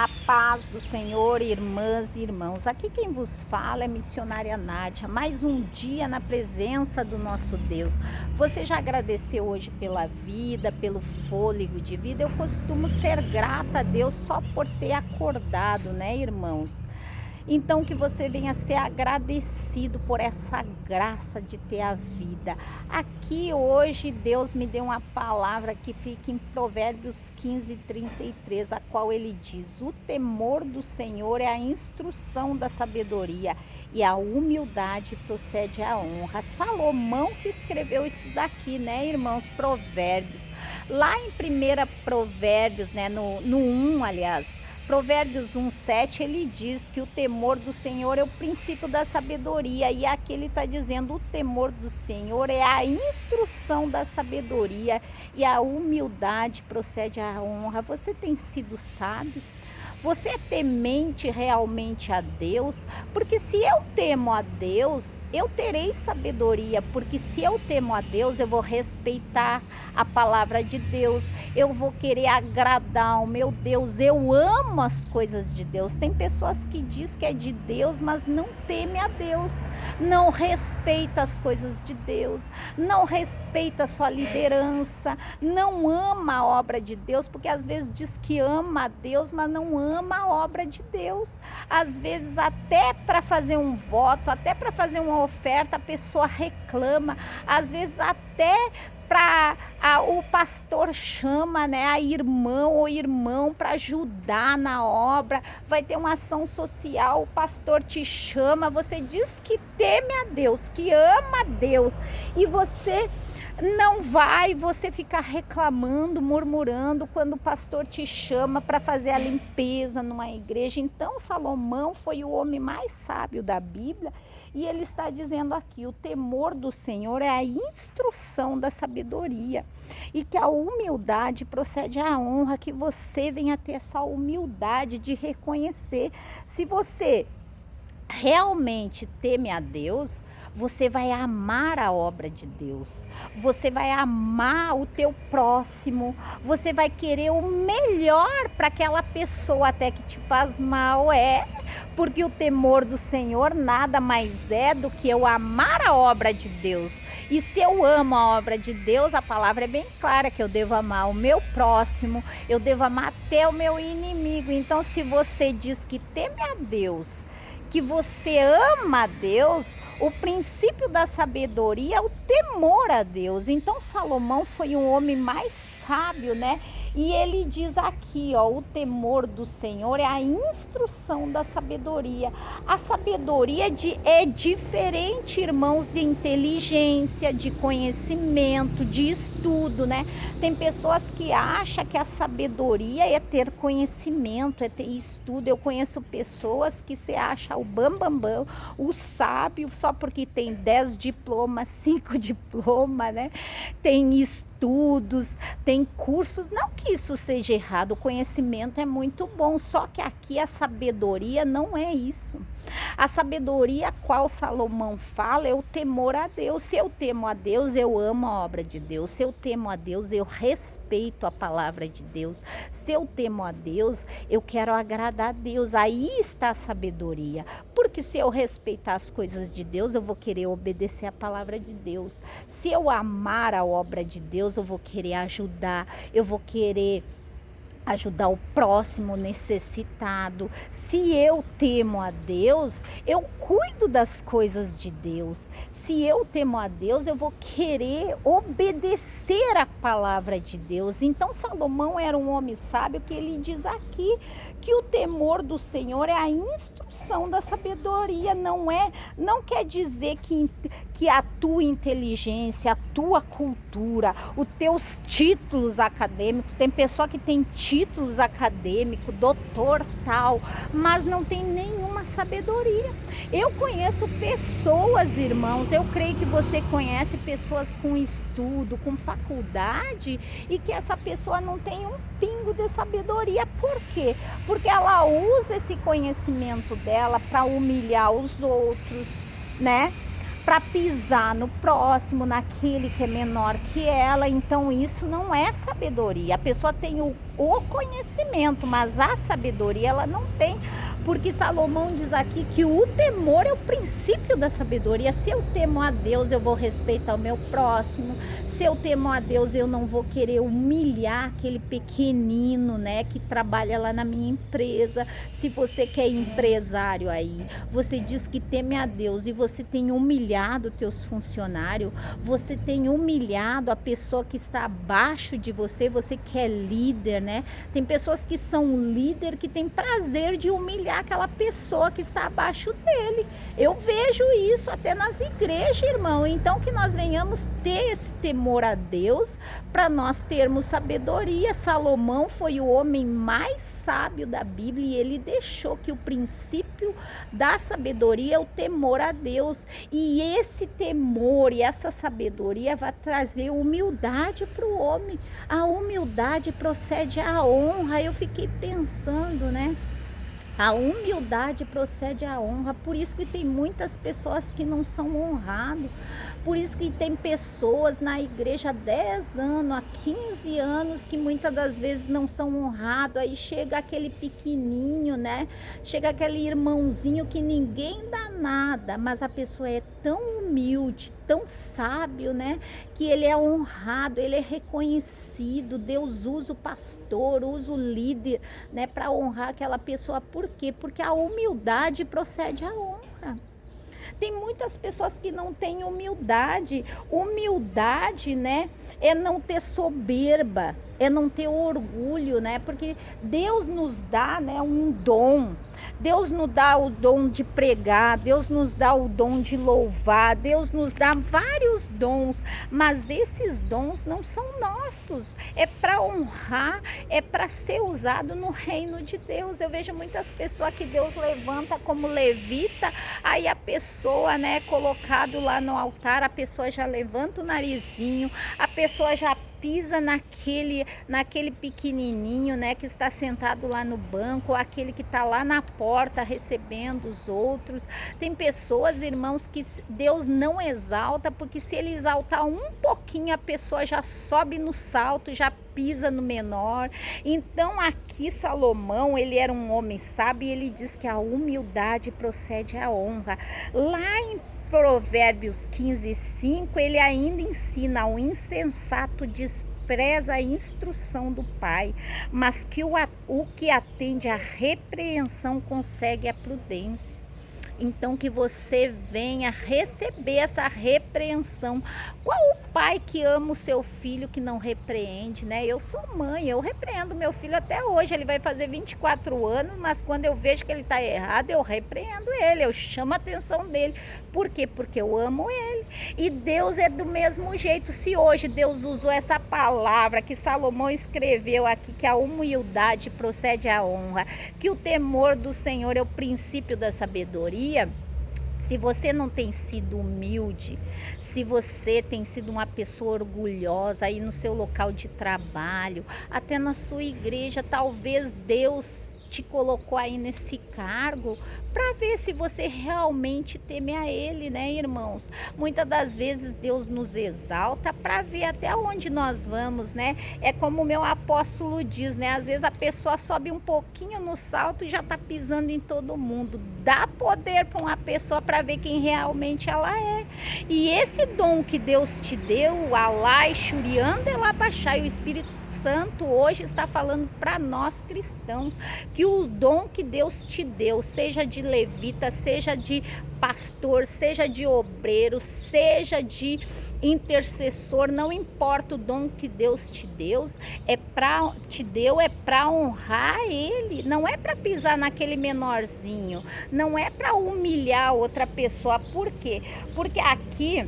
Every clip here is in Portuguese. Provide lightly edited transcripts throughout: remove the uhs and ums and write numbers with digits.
A paz do Senhor, irmãs e irmãos. Aqui quem vos fala é missionária Nádia. Mais um dia na presença do nosso Deus. Você já agradeceu hoje pela vida, pelo fôlego de vida? Eu costumo ser grata a Deus só por ter acordado, né, irmãos? Então que você venha ser agradecido por essa graça de ter a vida. Aqui hoje Deus me deu uma palavra que fica em Provérbios 15:33, a qual ele diz: o temor do Senhor é a instrução da sabedoria e a humildade procede à honra. Salomão que escreveu isso daqui, né, irmãos? Provérbios. Lá em 1 Provérbios, né, no 1, aliás, Provérbios 1:7, ele diz que o temor do Senhor é o princípio da sabedoria. E aqui ele está dizendo: o temor do Senhor é a instrução da sabedoria e a humildade procede à honra. Você tem sido sábio? Você é temente realmente a Deus? Porque se eu temo a Deus, eu terei sabedoria, porque se eu temo a Deus, eu vou respeitar a palavra de Deus, eu vou querer agradar o meu Deus, eu amo as coisas de Deus. Tem pessoas que diz que é de Deus, mas não teme a Deus, não respeita as coisas de Deus, não respeita a sua liderança, não ama a obra de Deus, porque às vezes diz que ama a Deus, mas não ama a obra de Deus. Às vezes até para fazer um voto, até para fazer uma oferta, a pessoa reclama. Às vezes até para o pastor chama, né, a irmã ou irmão para ajudar na obra, vai ter uma ação social, o pastor te chama, você diz que teme a Deus, que ama a Deus, e você não vai, você fica reclamando, murmurando quando o pastor te chama para fazer a limpeza numa igreja. Então Salomão foi o homem mais sábio da Bíblia e ele está dizendo aqui: o temor do Senhor é a instrução da sabedoria e que a humildade procede à honra. Que você venha ter essa humildade de reconhecer. Se você realmente teme a Deus, você vai amar a obra de Deus, você vai amar o teu próximo, você vai querer o melhor para aquela pessoa até que te faz mal, porque o temor do Senhor nada mais é do que eu amar a obra de Deus. E se eu amo a obra de Deus, a palavra é bem clara que eu devo amar o meu próximo, eu devo amar até o meu inimigo. Então se você diz que teme a Deus, que você ama a Deus, o princípio da sabedoria é o temor a Deus. Então Salomão foi um homem mais sábio, né? E ele diz aqui, ó, o temor do Senhor é a instrução da sabedoria. A sabedoria é diferente, irmãos, de inteligência, de conhecimento, de estudo, né? Tem pessoas que acham que a sabedoria é ter conhecimento, é ter estudo. Eu conheço pessoas que se acham o bambambam, o sábio, só porque tem 10 diplomas, 5 diplomas, né? Tem estudos, tem cursos. Não que isso seja errado, o conhecimento é muito bom, só que aqui a sabedoria não é isso. A sabedoria a qual Salomão fala é o temor a Deus. Se eu temo a Deus, eu amo a obra de Deus. Se eu temo a Deus, eu respeito a palavra de Deus. Se eu temo a Deus, eu quero agradar a Deus. Aí está a sabedoria. Porque se eu respeitar as coisas de Deus, eu vou querer obedecer a palavra de Deus. Se eu amar a obra de Deus, eu vou querer ajudar, eu vou querer ajudar o próximo necessitado. Se eu temo a Deus, eu cuido das coisas de Deus. Se eu temo a Deus, eu vou querer obedecer a palavra de Deus. Então Salomão era um homem sábio, que ele diz aqui que o temor do Senhor é a instrução da sabedoria. Não quer dizer que a tua inteligência, a tua cultura, os teus títulos acadêmicos. Tem pessoa que tem títulos acadêmicos, doutor tal, mas não tem nenhuma sabedoria. Eu conheço pessoas, irmãos, eu creio que você conhece pessoas com estudo, com faculdade, e que essa pessoa não tem um pingo de sabedoria. Por quê? Porque ela usa esse conhecimento dela para humilhar os outros, né? para pisar no próximo, naquele que é menor que ela. Então isso não é sabedoria. A pessoa tem o conhecimento, mas a sabedoria ela não tem. Porque Salomão diz aqui que o temor é o princípio da sabedoria. Se eu temo a Deus, eu vou respeitar o meu próximo. Se eu temo a Deus, eu não vou querer humilhar aquele pequenino, né, que trabalha lá na minha empresa. Se você que é empresário aí, você diz que teme a Deus e você tem humilhado teus funcionários, você tem humilhado a pessoa que está abaixo de você, você que é líder, né? Tem pessoas que são líder que tem prazer de humilhar aquela pessoa que está abaixo dele. Eu vejo isso até nas igrejas, irmão. Então que nós venhamos ter esse temor a Deus para nós termos sabedoria. Salomão foi o homem mais sábio da Bíblia e ele deixou que o princípio da sabedoria é o temor a Deus. E esse temor e essa sabedoria vai trazer humildade para o homem. A humildade procede à honra. Eu fiquei pensando, né? A humildade procede à honra. Por isso que tem muitas pessoas que não são honradas. Por isso que tem pessoas na igreja há 10 anos, há 15 anos, que muitas das vezes não são honrados. Aí chega aquele pequenininho, né? Chega aquele irmãozinho que ninguém dá nada, mas a pessoa é tão humilde, tão sábio, né? Que ele é honrado, ele é reconhecido. Deus usa o pastor, usa o líder, né? Para honrar aquela pessoa. Por quê? Porque a humildade procede à honra. Tem muitas pessoas que não têm humildade. Humildade, né, é não ter soberba, é não ter orgulho, né? Porque Deus nos dá, né, um dom. Deus nos dá o dom de pregar, Deus nos dá o dom de louvar, Deus nos dá vários dons, mas esses dons não são nossos. É para honrar, é para ser usado no reino de Deus. Eu vejo muitas pessoas que Deus levanta como levita, aí a pessoa, né, colocado lá no altar, a pessoa já levanta o narizinho, a pessoa já pisa naquele pequenininho, né, que está sentado lá no banco, ou aquele que está lá na porta recebendo os outros. Tem pessoas, irmãos, que Deus não exalta, porque se ele exaltar um pouquinho, a pessoa já sobe no salto, já pisa no menor. Então aqui Salomão, ele era um homem sábio e ele diz que a humildade procede à honra. Lá em Provérbios 15:5, ele ainda ensina: o insensato despreza a instrução do pai, mas que o que atende à repreensão consegue a prudência. Então que você venha receber essa repreensão. Qual o pai que ama o seu filho que não repreende, né? Eu sou mãe, eu repreendo meu filho até hoje. Ele vai fazer 24 anos, mas quando eu vejo que ele está errado, eu repreendo ele, eu chamo a atenção dele. Por quê? Porque eu amo ele. E Deus é do mesmo jeito. Se hoje Deus usou essa palavra que Salomão escreveu aqui, que a humildade procede à honra, que o temor do Senhor é o princípio da sabedoria. Se você não tem sido humilde, se você tem sido uma pessoa orgulhosa aí no seu local de trabalho, até na sua igreja, talvez Deus te colocou aí nesse cargo para ver se você realmente teme a ele, né, irmãos? Muitas das vezes Deus nos exalta para ver até onde nós vamos, né? É como o meu apóstolo diz, né? Às vezes a pessoa sobe um pouquinho no salto e já tá pisando em todo mundo. Dá poder para uma pessoa para ver quem realmente ela é. E esse dom que Deus te deu, o Alai, Shurianda, Elabachai, o Espírito Santo hoje está falando para nós cristãos que o dom que Deus te deu, seja de levita, seja de pastor, seja de obreiro, seja de intercessor, não importa o dom que Deus te deu, é para honrar ele, não é para pisar naquele menorzinho, não é para humilhar outra pessoa. Por quê? Porque aqui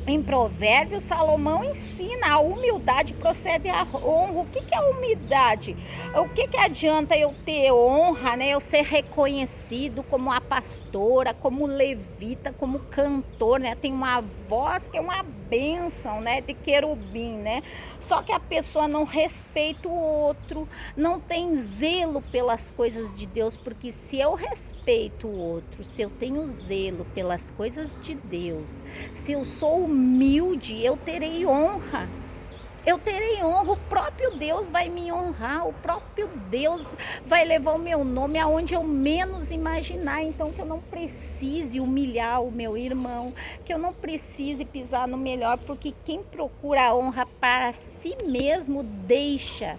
Em Provérbios, Salomão ensina, a humildade procede a honra. O que é humildade? O que adianta eu ter honra, né? Eu ser reconhecido como a pastora, como levita, como cantor, né? Tem uma voz que é uma bênção, né? De querubim, né? Só que a pessoa não respeita o outro, não tem zelo pelas coisas de Deus, porque se eu respeito o outro, se eu tenho zelo pelas coisas de Deus, se eu sou humilde, eu terei honra. Eu terei honra, o próprio Deus vai me honrar, o próprio Deus vai levar o meu nome aonde eu menos imaginar. Então que eu não precise humilhar o meu irmão, que eu não precise pisar no melhor, porque quem procura a honra para si mesmo deixa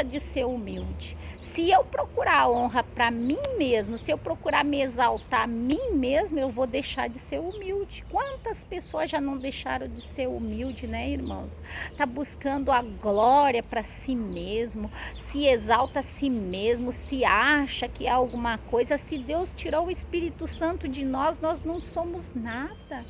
de ser humilde. Se eu procurar honra para mim mesmo, se eu procurar me exaltar a mim mesmo, eu vou deixar de ser humilde. Quantas pessoas já não deixaram de ser humilde, né, irmãos? Tá buscando a glória para si mesmo, se exalta a si mesmo, se acha que é alguma coisa. Se Deus tirou o Espírito Santo de nós, nós não somos nada.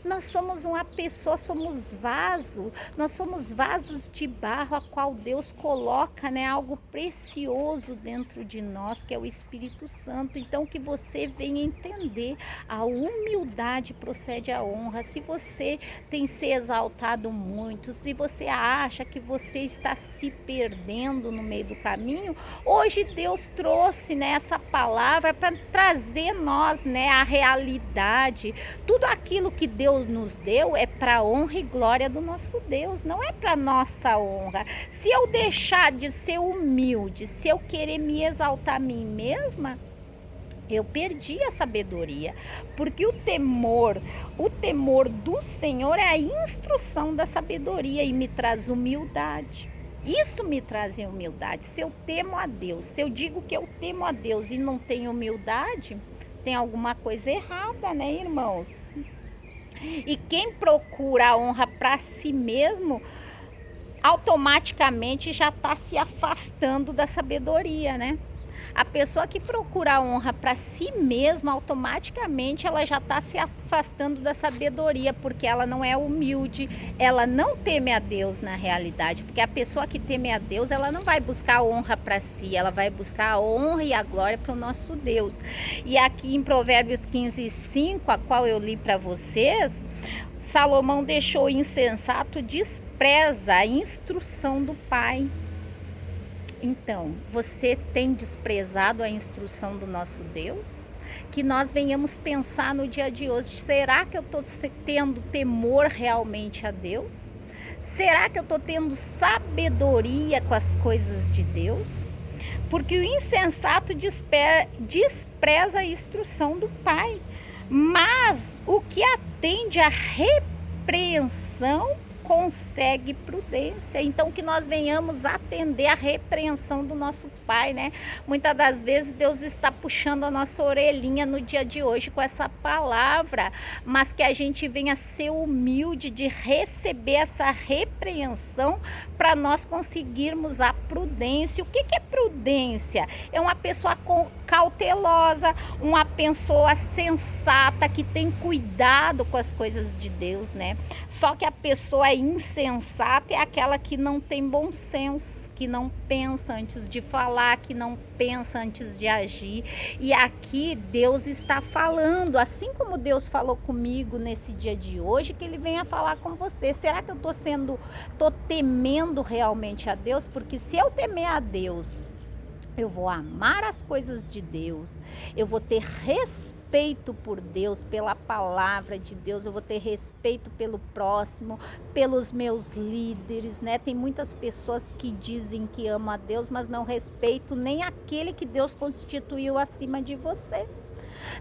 Nós somos uma pessoa, somos vaso. Nós somos vasos de barro a qual Deus coloca, né, algo precioso dentro de nós, que é o Espírito Santo. Então que você venha entender, a humildade procede a honra. Se você tem se exaltado muito, se você acha que você está se perdendo no meio do caminho, hoje Deus trouxe, né, essa palavra para trazer nós, né, a realidade. Tudo aquilo que Deus nos deu é para honra e glória do nosso Deus, não é para nossa honra. Se eu deixar de ser humilde, se eu querer me exaltar a mim mesma, eu perdi a sabedoria, porque o temor do Senhor é a instrução da sabedoria e me traz humildade. Isso me traz humildade. Se eu temo a Deus, se eu digo que eu temo a Deus e não tenho humildade, tem alguma coisa errada, né, irmãos? E quem procura a honra para si mesmo, automaticamente já está se afastando da sabedoria, né? A pessoa que procura a honra para si mesma, automaticamente ela já está se afastando da sabedoria, porque ela não é humilde, ela não teme a Deus na realidade, porque a pessoa que teme a Deus, ela não vai buscar a honra para si, ela vai buscar a honra e a glória para o nosso Deus. E aqui em Provérbios 15:5, a qual eu li para vocês, Salomão deixou o insensato, despreza a instrução do pai. Então, você tem desprezado a instrução do nosso Deus? Que nós venhamos pensar no dia de hoje, será que eu estou tendo temor realmente a Deus? Será que eu estou tendo sabedoria com as coisas de Deus? Porque o insensato despreza a instrução do pai, mas o que atende à repreensão consegue prudência. Então que nós venhamos atender a repreensão do nosso pai, né? Muitas das vezes Deus está puxando a nossa orelhinha no dia de hoje com essa palavra, mas que a gente venha ser humilde de receber essa repreensão para nós conseguirmos a prudência. O que é prudência? É uma pessoa cautelosa, uma pessoa sensata, que tem cuidado com as coisas de Deus, né? Só que a pessoa insensata é aquela que não tem bom senso, que não pensa antes de falar, que não pensa antes de agir. E aqui Deus está falando, assim como Deus falou comigo nesse dia de hoje, que Ele venha falar com você. Será que eu tô temendo realmente a Deus? Porque se eu temer a Deus, eu vou amar as coisas de Deus, eu vou ter respeito por Deus, pela palavra de Deus, eu vou ter respeito pelo próximo, pelos meus líderes, né? Tem muitas pessoas que dizem que amam a Deus, mas não respeitam nem aquele que Deus constituiu acima de você.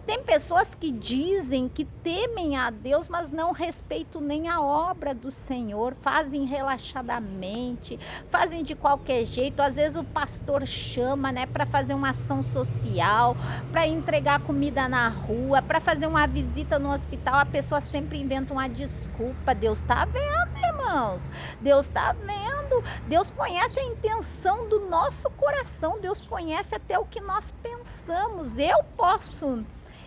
Tem pessoas que dizem que temem a Deus, mas não respeitam nem a obra do Senhor, fazem relaxadamente, fazem de qualquer jeito. Às vezes o pastor chama, né, para fazer uma ação social, para entregar comida na rua, para fazer uma visita no hospital, a pessoa sempre inventa uma desculpa. Deus está vendo, irmãos, Deus está vendo, Deus conhece a intenção do nosso coração, Deus conhece até o que nós pensamos.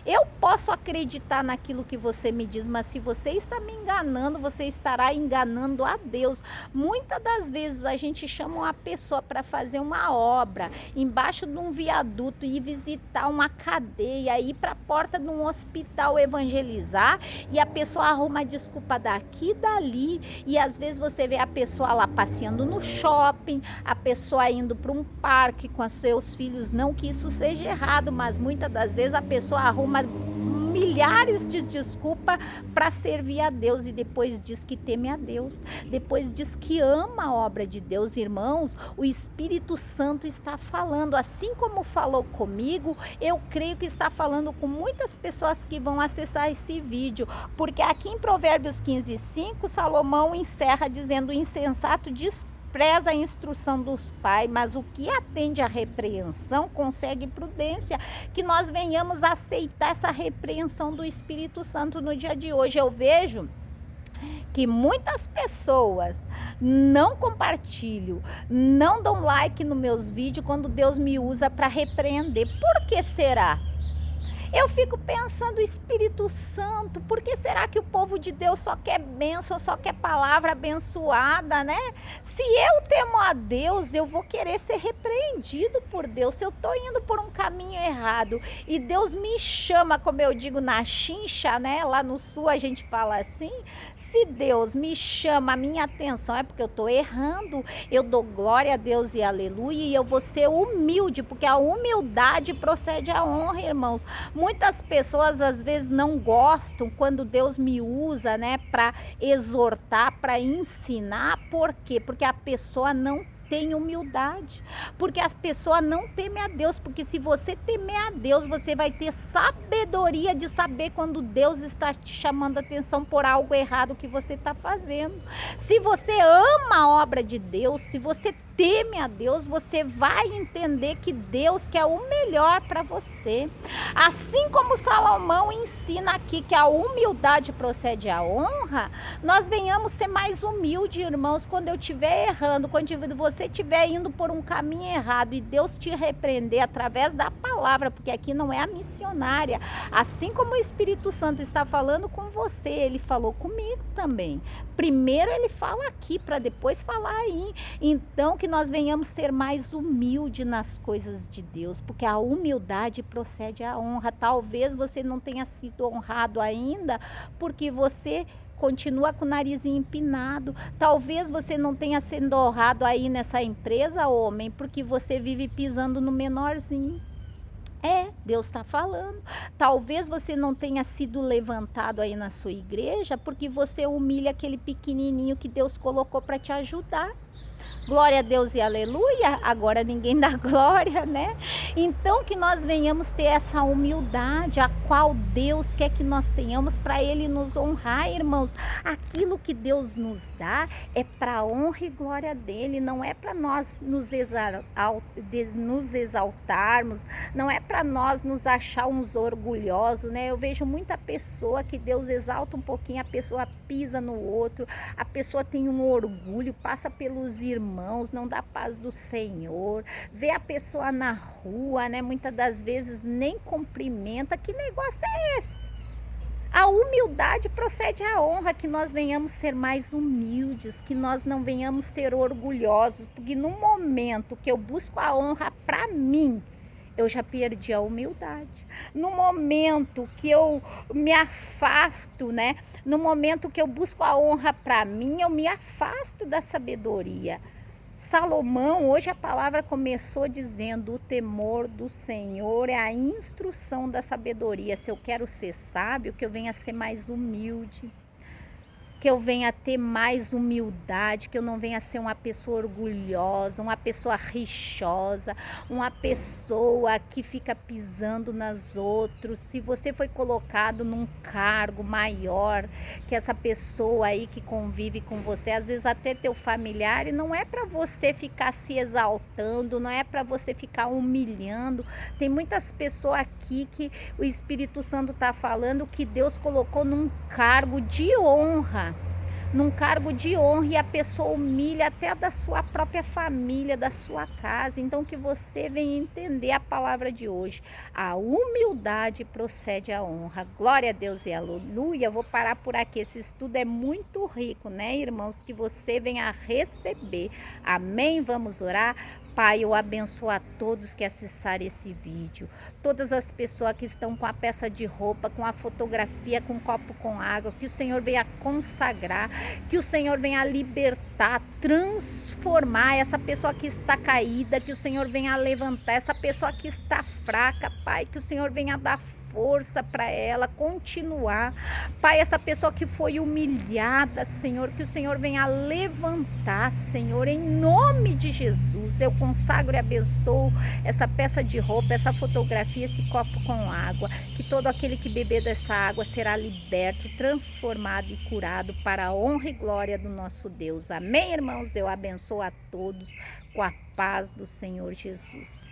Eu posso acreditar naquilo que você me diz, mas se você está me enganando, você estará enganando a Deus. Muitas das vezes a gente chama uma pessoa para fazer uma obra embaixo de um viaduto, ir visitar uma cadeia, ir para a porta de um hospital evangelizar, e a pessoa arruma desculpa daqui e dali, e às vezes você vê a pessoa lá passeando no shopping, a pessoa indo para um parque com os seus filhos, não que isso seja errado, mas muitas das vezes a pessoa arruma milhares de desculpas para servir a Deus e depois diz que teme a Deus, depois diz que ama a obra de Deus. Irmãos, o Espírito Santo está falando, assim como falou comigo, eu creio que está falando com muitas pessoas que vão acessar esse vídeo, porque aqui em Provérbios 15:5, Salomão encerra dizendo: o insensato despreza a instrução dos pais, mas o que atende à repreensão consegue prudência. Que nós venhamos aceitar essa repreensão do Espírito Santo no dia de hoje. Eu vejo que muitas pessoas não compartilham, não dão like nos meus vídeos quando Deus me usa para repreender. Por que será? Eu fico pensando, Espírito Santo, por que será que o povo de Deus só quer bênção, só quer palavra abençoada, né? Se eu temo a Deus, eu vou querer ser repreendido por Deus. Se eu estou indo por um caminho errado e Deus me chama, como eu digo na chincha, né? Lá no sul a gente fala assim. Se Deus me chama a minha atenção, é porque eu estou errando. Eu dou glória a Deus e aleluia, e eu vou ser humilde, porque a humildade procede à honra, irmãos. Muitas pessoas às vezes não gostam quando Deus me usa, né, para exortar, para ensinar. Por quê? Porque a pessoa não tem humildade, porque a pessoa não teme a Deus, porque se você temer a Deus, você vai ter sabedoria de saber quando Deus está te chamando a atenção por algo errado que você está fazendo. Se você ama a obra de Deus, se você teme a Deus, você vai entender que Deus quer o melhor para você. Assim como Salomão ensina aqui que a humildade procede à honra, nós venhamos ser mais humildes, irmãos, quando eu estiver errando, quando você estiver indo por um caminho errado e Deus te repreender através da palavra, porque aqui não é a missionária. Assim como o Espírito Santo está falando com você, ele falou comigo também. Primeiro ele fala aqui, para depois falar aí. Então, que nós venhamos ser mais humildes nas coisas de Deus, porque a humildade procede à honra. Talvez você não tenha sido honrado ainda, porque você continua com o narizinho empinado. Talvez você não tenha sido honrado aí nessa empresa, homem, porque você vive pisando no menorzinho. Deus está falando. Talvez você não tenha sido levantado aí na sua igreja, porque você humilha aquele pequenininho que Deus colocou para te ajudar. Glória a Deus e aleluia. Agora ninguém dá glória, né? Então que nós venhamos ter essa humildade, a qual Deus quer que nós tenhamos para Ele nos honrar, irmãos. Aquilo que Deus nos dá é para honra e glória dele, não é para nós nos exaltarmos, não é para nós nos achar uns orgulhosos, né? Eu vejo muita pessoa que Deus exalta um pouquinho, a pessoa pisa no outro, a pessoa tem um orgulho, passa pelos irmãos, não dá paz do Senhor, vê a pessoa na rua, né? Muitas das vezes nem cumprimenta. Que negócio é esse? A humildade procede à honra, que nós venhamos ser mais humildes, que nós não venhamos ser orgulhosos, porque no momento que eu busco a honra para mim, eu já perdi a humildade. No momento que eu me afasto, né? No momento que eu busco a honra para mim, eu me afasto da sabedoria. Salomão, hoje a palavra começou dizendo: o temor do Senhor é a instrução da sabedoria. Se eu quero ser sábio, que eu venha ser mais humilde, que eu venha ter mais humildade, que eu não venha ser uma pessoa orgulhosa, uma pessoa rixosa, uma pessoa que fica pisando nas outras. Se você foi colocado num cargo maior que essa pessoa aí que convive com você, às vezes até teu familiar, e não é para você ficar se exaltando, não é para você ficar humilhando. Tem muitas pessoas aqui que o Espírito Santo está falando que Deus colocou num cargo de honra. num cargo de honra e a pessoa humilha até da sua própria família, da sua casa. Então que você venha entender a palavra de hoje. A humildade procede à honra. Glória a Deus e aleluia. Vou parar por aqui. Esse estudo é muito rico, né, irmãos? Que você venha receber. Amém? Vamos orar. Pai, eu abençoo a todos que acessarem esse vídeo. Todas as pessoas que estão com a peça de roupa, com a fotografia, com um copo com água. Que o Senhor venha consagrar. Que o Senhor venha libertar, transformar essa pessoa que está caída. Que o Senhor venha levantar essa pessoa que está fraca, Pai. Que o Senhor venha dar força para ela continuar. Pai, essa pessoa que foi humilhada, Senhor, que o Senhor venha levantar, Senhor, em nome de Jesus. Eu consagro e abençoo essa peça de roupa, essa fotografia, esse copo com água, que todo aquele que beber dessa água será liberto, transformado e curado para a honra e glória do nosso Deus. Amém, irmãos? Eu abençoo a todos com a paz do Senhor Jesus.